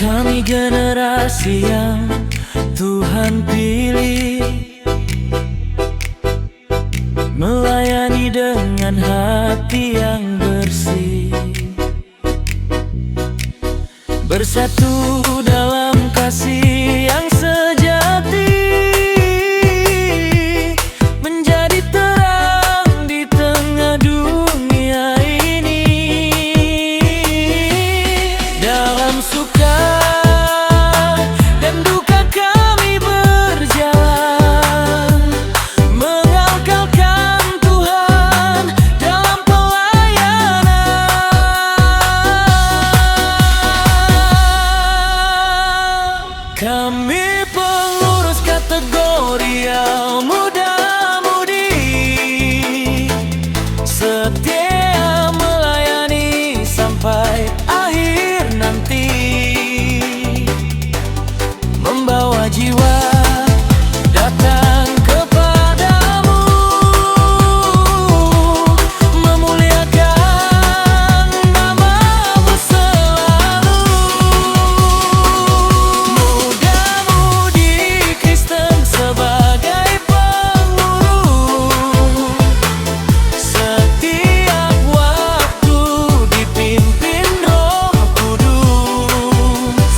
Kami generasi yang Tuhan pilih, melayani dengan hati yang bersih, bersatu dalam kasih yang sejati, menjadi terang di tengah dunia ini. Dalam suka dan duka kami berjalan, mengandalkan Tuhan dalam pelayanan. Kami pengurus kategori yang muda-mudi, setia melayani sampai akhir nanti, membawa jiwa datang kepadamu, memuliakan nama-Mu selalu. Muda-mudi Kristen sebagai pengurus, setiap waktu dipimpin Roh Kudus.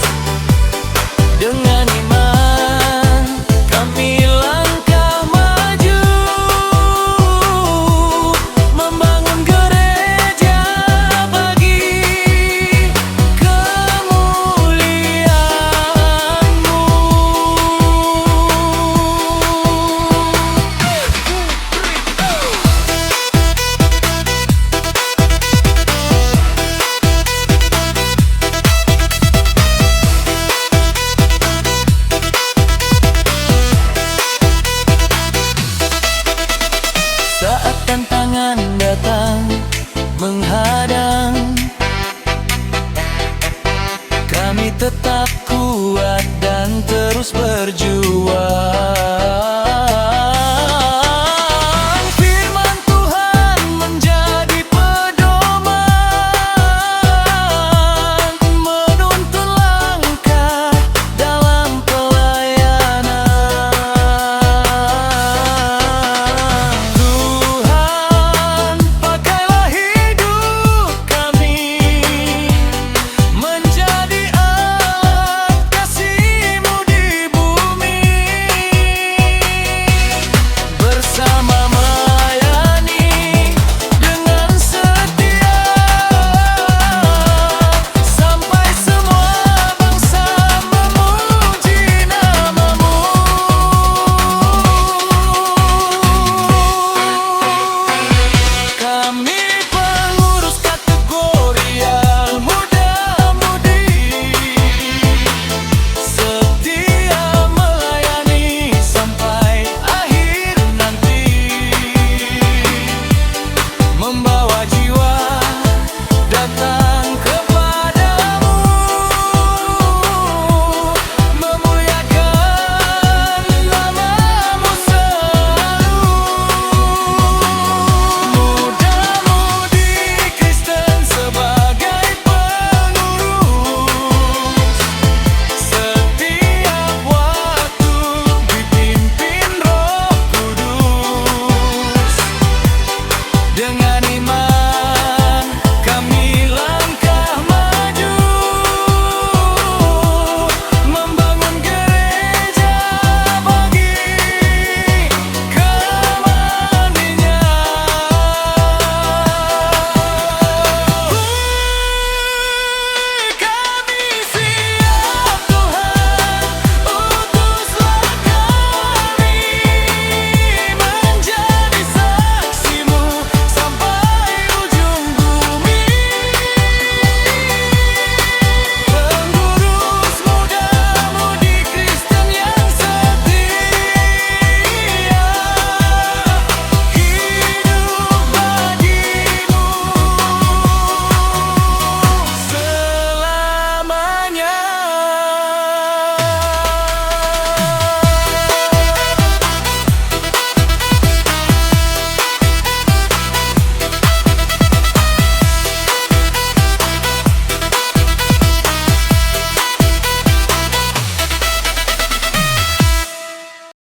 Dengan iman kami langkah maju, membangun gereja bagi kemuliaan-Mu. Saat tantangan datang menghadang, kami tetap kuat dan terus berjuang.